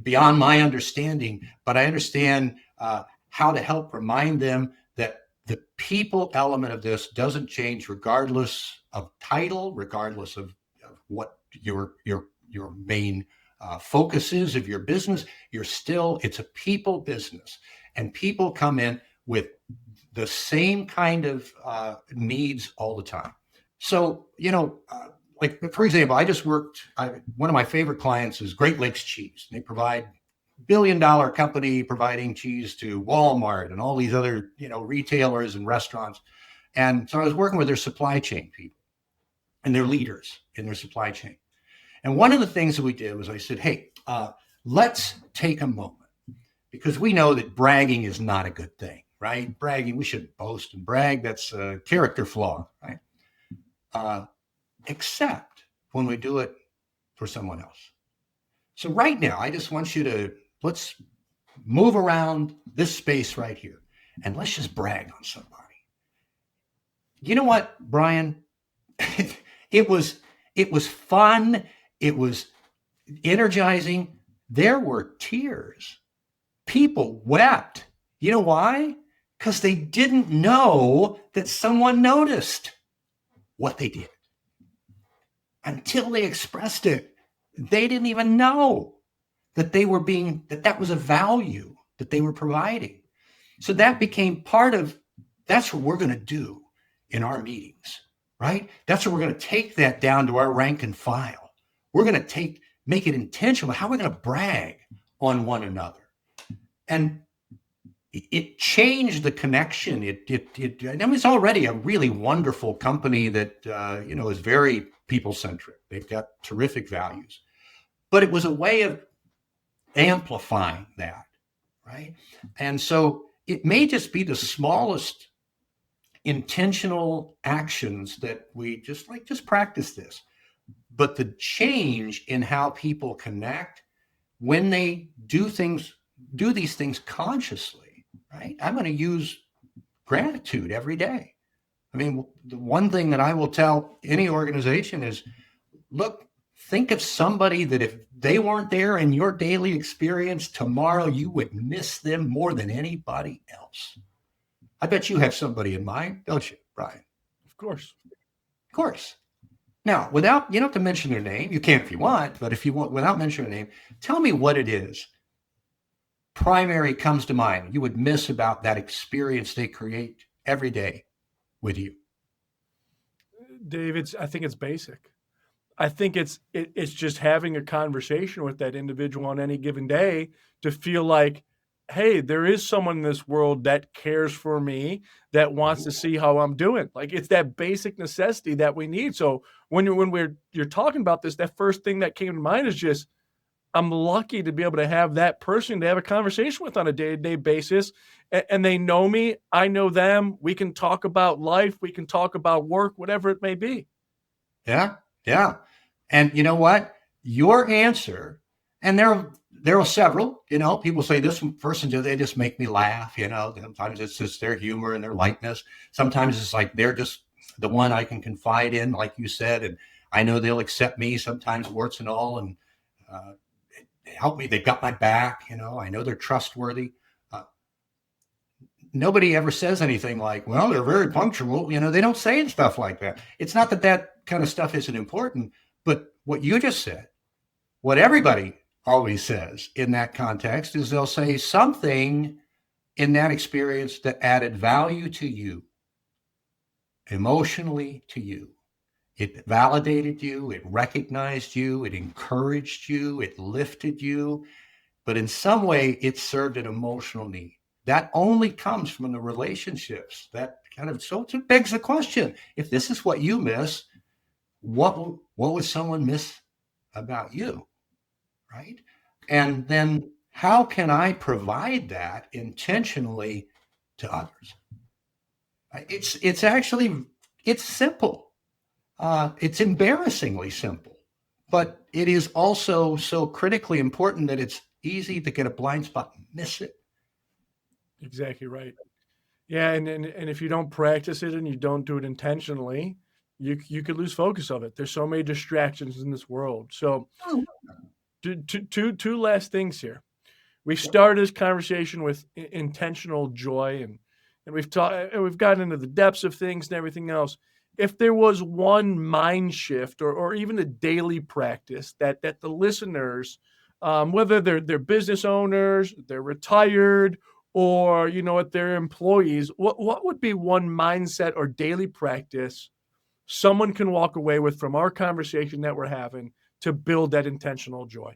beyond my understanding, but I understand how to help remind them that the people element of this doesn't change regardless of title, regardless of what your main focus is of your business. It's a people business, and people come in with the same kind of needs all the time. So, like, for example, one of my favorite clients is Great Lakes Cheese. They provide billion-dollar company providing cheese to Walmart and all these other, retailers and restaurants. And so I was working with their supply chain people and their leaders in their supply chain. And one of the things that we did was I said, hey, let's take a moment, because we know that bragging is not a good thing, right? Bragging, we should boast and brag. That's a character flaw, right? Except when we do it for someone else. So right now, I just want you to, let's move around this space right here and let's just brag on somebody. You know what, Bryan? It was fun. It was energizing. There were tears. People wept. You know why? Because they didn't know that someone noticed what they did. Until they expressed it, they didn't even know that that was a value that they were providing. So that became part of, that's what we're going to do in our meetings, right? That's what we're going to take that down to our rank and file. We're going to make it intentional. How we're going to brag on one another. And it changed the connection. It's already a really wonderful company that, is very people-centric. They've got terrific values, but it was a way of amplifying that, right? And so it may just be the smallest intentional actions that we just practice this, but the change in how people connect when they do these things consciously, right? I'm going to use gratitude every day. I mean, the one thing that I will tell any organization is, look, think of somebody that if they weren't there in your daily experience tomorrow, you would miss them more than anybody else. I bet you have somebody in mind, don't you, Bryan? Of course. Of course. Now, you don't have to mention their name. You can if you want, but if you want, without mentioning their name, tell me what it is. Primary comes to mind. You would miss about that experience they create every day with you. Dave, I think it's basic. I think it's just having a conversation with that individual on any given day to feel like, hey, there is someone in this world that cares for me, that wants to see how I'm doing. Like, it's that basic necessity that we need. So when you're talking about this, that first thing that came to mind is just, I'm lucky to be able to have that person to have a conversation with on a day-to-day basis. And they know me, I know them. We can talk about life. We can talk about work, whatever it may be. Yeah. Yeah. And you know what? Your answer, and there are several, people say this person, they just make me laugh, sometimes it's just their humor and their lightness. Sometimes it's like, they're just the one I can confide in, like you said, and I know they'll accept me sometimes, warts and all, and help me. They've got my back, I know they're trustworthy. Nobody ever says anything like, well, they're very punctual. They don't say stuff like that. It's not that kind of stuff isn't important, but what you just said, what everybody always says in that context is they'll say something in that experience that added value to you, emotionally to you. It validated you, it recognized you, it encouraged you, it lifted you, but in some way it served an emotional need. That only comes from the relationships so it begs the question, if this is what you miss, what would someone miss about you, right? And then how can I provide that intentionally to others? It's simple. It's embarrassingly simple, but it is also so critically important that it's easy to get a blind spot and miss it. Exactly right. Yeah, and if you don't practice it and you don't do it intentionally, you could lose focus of it. There's so many distractions in this world. So two last things here. We've started this conversation with intentional joy, and we've gotten into the depths of things and everything else. If there was one mind shift or even a daily practice that the listeners, whether they're business owners, they're retired, or they're employees, what would be one mindset or daily practice someone can walk away with from our conversation that we're having to build that intentional joy?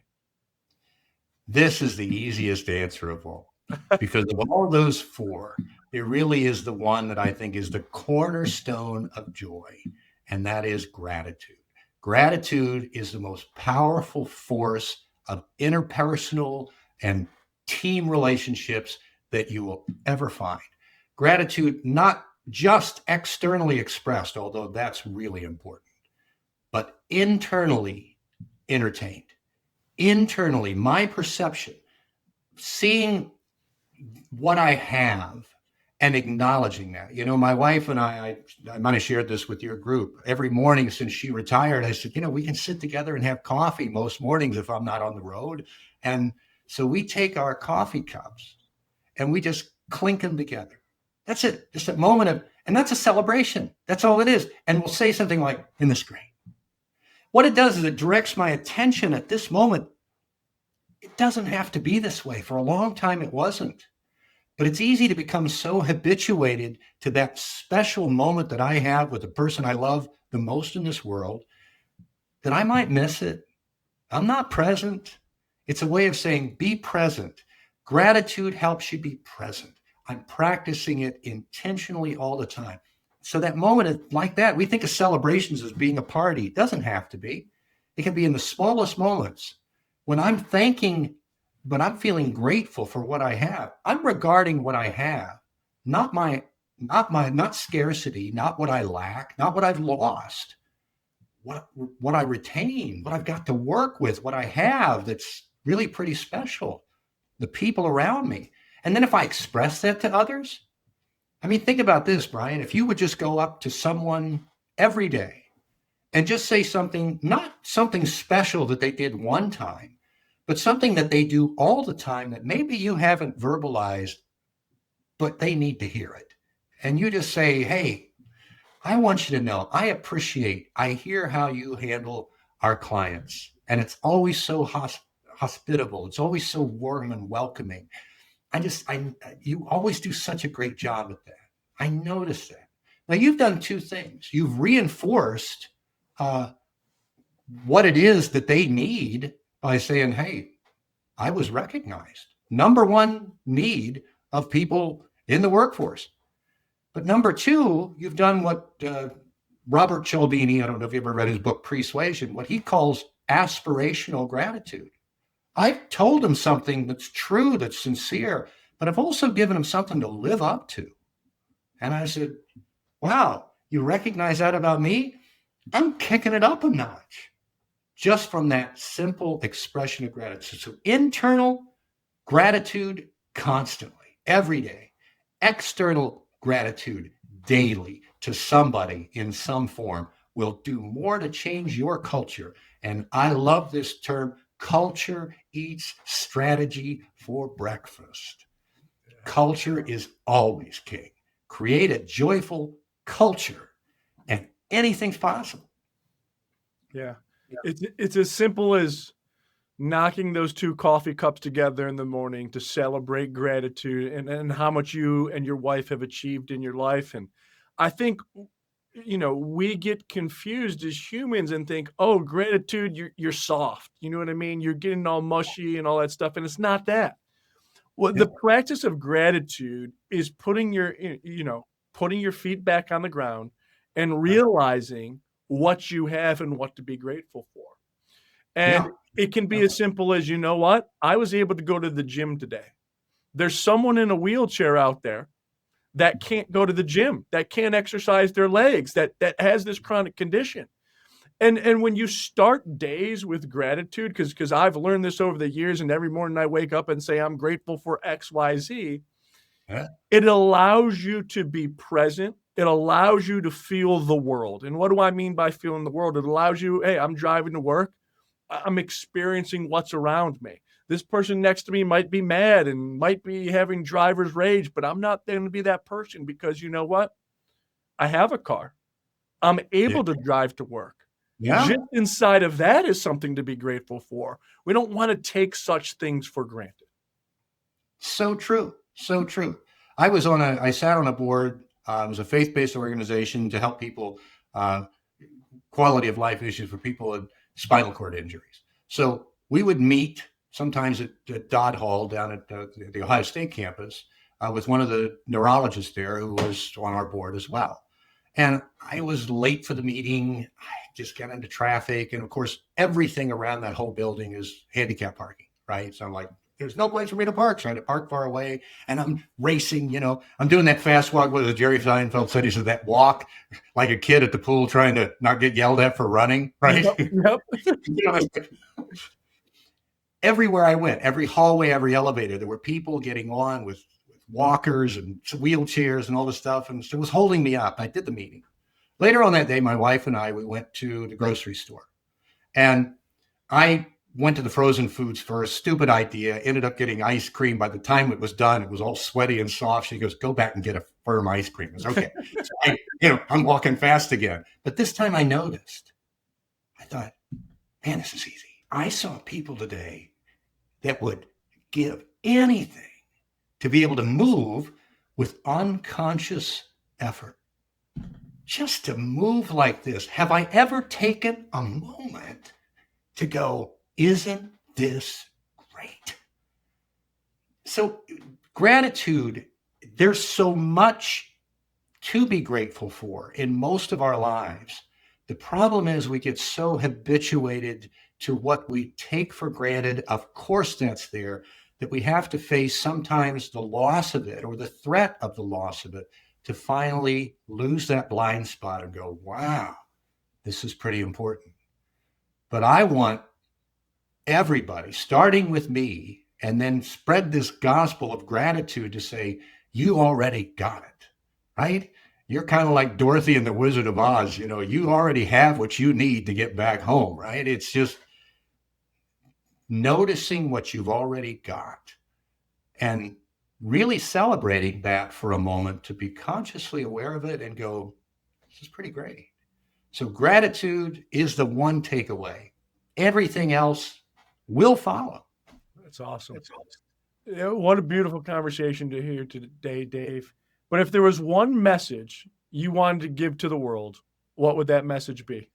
This is the easiest answer of all, because of all those four, it really is the one that I think is the cornerstone of joy, and that is gratitude. Gratitude is the most powerful force of interpersonal and team relationships that you will ever find. Gratitude, not just externally expressed, although that's really important, but internally entertained. Internally, my perception, seeing what I have and acknowledging that. My wife and I might have shared this with your group. Every morning since she retired, I said, we can sit together and have coffee most mornings if I'm not on the road. And so we take our coffee cups and we just clink them together. That's it. Just a moment of, and that's a celebration. That's all it is. And we'll say something like, "In this great." What it does is it directs my attention at this moment. It doesn't have to be this way. For a long time, it wasn't. But it's easy to become so habituated to that special moment that I have with the person I love the most in this world that I might miss it. I'm not present. It's a way of saying, be present. Gratitude helps you be present. I'm practicing it intentionally all the time. So that moment like that, we think of celebrations as being a party. It doesn't have to be. It can be in the smallest moments. When I'm thanking, but I'm feeling grateful for what I have. I'm regarding what I have, not scarcity, not what I lack, not what I've lost, what I retain, what I've got to work with, what I have that's really pretty special, the people around me. And then if I express that to others, think about this, Bryan. If you would just go up to someone every day and just say something, not something special that they did one time, but something that they do all the time that maybe you haven't verbalized, but they need to hear it. And you just say, "Hey, I want you to know, I hear how you handle our clients. And it's always so hospitable. It's always so warm and welcoming. You always do such a great job at that. I noticed that." Now, you've done two things. You've reinforced what it is that they need by saying, "Hey, I was recognized." Number one need of people in the workforce. But number two, you've done what Robert Cialdini, I don't know if you ever read his book, Persuasion, what he calls aspirational gratitude. I've told him something that's true, that's sincere, but I've also given him something to live up to. And I said, "Wow, you recognize that about me? I'm kicking it up a notch." Just from that simple expression of gratitude. So internal gratitude constantly, every day. External gratitude daily to somebody in some form will do more to change your culture. And I love this term, culture eats strategy for breakfast. Culture is always king. Create a joyful culture and anything's possible. Yeah. It's as simple as knocking those two coffee cups together in the morning to celebrate gratitude and how much you and your wife have achieved in your life. And I think, we get confused as humans and think, oh, gratitude, you're soft. You know what I mean? You're getting all mushy and all that stuff. And it's not that. Well, the practice of gratitude is putting your feet back on the ground and realizing what you have and what to be grateful for. And it can be as simple as, what? I was able to go to the gym today. There's someone in a wheelchair out there that can't go to the gym, that can't exercise their legs, that has this chronic condition. And when you start days with gratitude, because I've learned this over the years, and every morning I wake up and say, I'm grateful for X, Y, Z, it allows you to be present. It allows you to feel the world. And what do I mean by feeling the world? It allows you, hey, I'm driving to work. I'm experiencing what's around me. This person next to me might be mad and might be having driver's rage, but I'm not going to be that person because you know what? I have a car. I'm able to drive to work. Yeah. Just inside of that is something to be grateful for. We don't want to take such things for granted. So true. So true. I sat on a board. It was a faith-based organization to help people, quality of life issues for people with spinal cord injuries. So we would meet sometimes at Dodd Hall down at the Ohio State campus with one of the neurologists there who was on our board as well. And I was late for the meeting. I just got into traffic. And of course, everything around that whole building is handicap parking, right? So I'm like, There's no place for me to park. So I had to park far away, and I'm racing, I'm doing that fast walk. What Jerry Seinfeld said? He said that walk like a kid at the pool trying to not get yelled at for running, right? Yep. Everywhere I went, every hallway, every elevator, there were people getting on with walkers and wheelchairs and all this stuff. And so it was holding me up. I did the meeting. Later on that day, my wife and I, we went to the grocery store, and I went to the frozen foods first. Stupid idea. Ended up getting ice cream. By the time it was done, it was all sweaty and soft. She goes, "Go back and get a firm ice cream." I was okay. So I'm walking fast again. But this time I noticed. I thought, man, this is easy. I saw people today that would give anything to be able to move with unconscious effort. Just to move like this. Have I ever taken a moment to go, isn't this great? So gratitude, there's so much to be grateful for in most of our lives. The problem is we get so habituated to what we take for granted. Of course, that's there, that we have to face sometimes the loss of it or the threat of the loss of it to finally lose that blind spot and go, wow, this is pretty important. But I want everybody, starting with me, and then spread this gospel of gratitude to say, you already got it, right? You're kind of like Dorothy and the Wizard of Oz. You already have what you need to get back home, right? It's just noticing what you've already got and really celebrating that for a moment, to be consciously aware of it and go, this is pretty great. So gratitude is the one takeaway. Everything else will follow. That's awesome. Yeah, what a beautiful conversation to hear today, Dave. But if there was one message you wanted to give to the world, what would that message be?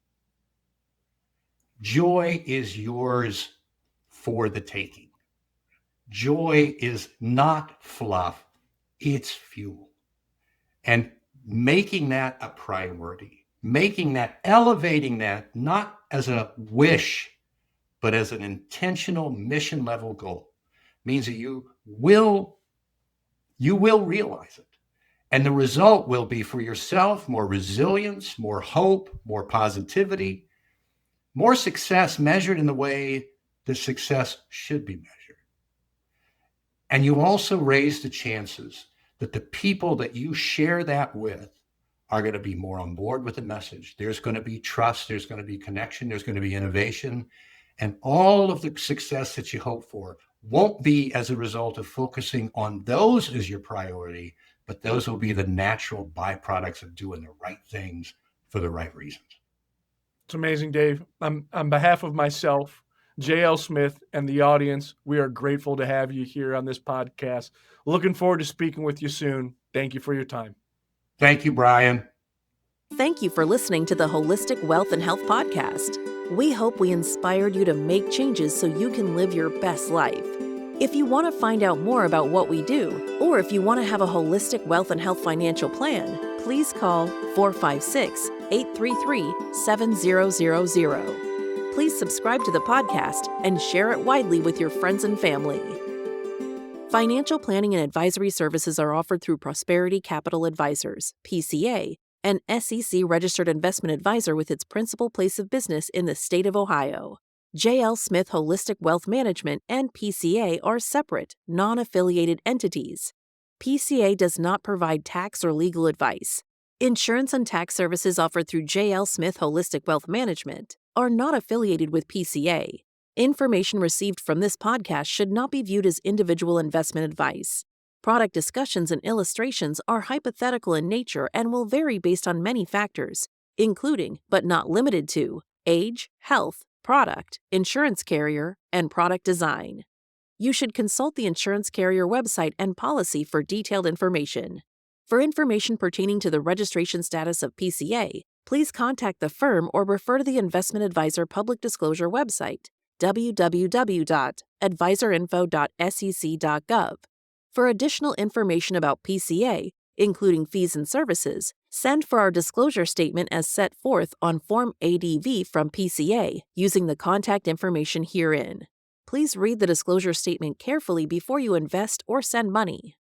Joy is yours for the taking. Joy is not fluff, it's fuel. And making that a priority, elevating that not as a wish, but as an intentional mission level goal, means that you will realize it. And the result will be for yourself more resilience, more hope, more positivity, more success measured in the way the success should be measured. And you also raise the chances that the people that you share that with are going to be more on board with the message. There's going to be trust, there's going to be connection, there's going to be innovation, and all of the success that you hope for won't be as a result of focusing on those as your priority, but those will be the natural byproducts of doing the right things for the right reasons. It's amazing, Dave. On behalf of myself, J.L. Smith, and the audience, we are grateful to have you here on this podcast. Looking forward to speaking with you soon. Thank you for your time. Thank you, Bryan. Thank you for listening to the Holistic Wealth and Health Podcast. We hope we inspired you to make changes so you can live your best life. If you want to find out more about what we do, or if you want to have a holistic wealth and health financial plan, please call 456-833-7000. Please subscribe to the podcast and share it widely with your friends and family. Financial planning and advisory services are offered through Prosperity Capital Advisors, PCA, an SEC-registered investment advisor with its principal place of business in the state of Ohio. J.L. Smith Holistic Wealth Management and PCA are separate, non-affiliated entities. PCA does not provide tax or legal advice. Insurance and tax services offered through J.L. Smith Holistic Wealth Management are not affiliated with PCA. Information received from this podcast should not be viewed as individual investment advice. Product discussions and illustrations are hypothetical in nature and will vary based on many factors, including, but not limited to, age, health, product, insurance carrier, and product design. You should consult the insurance carrier website and policy for detailed information. For information pertaining to the registration status of PCA, please contact the firm or refer to the investment advisor public disclosure website, www.advisorinfo.sec.gov. For additional information about PCA, including fees and services, send for our disclosure statement as set forth on Form ADV from PCA using the contact information herein. please read the disclosure statement carefully before you invest or send money.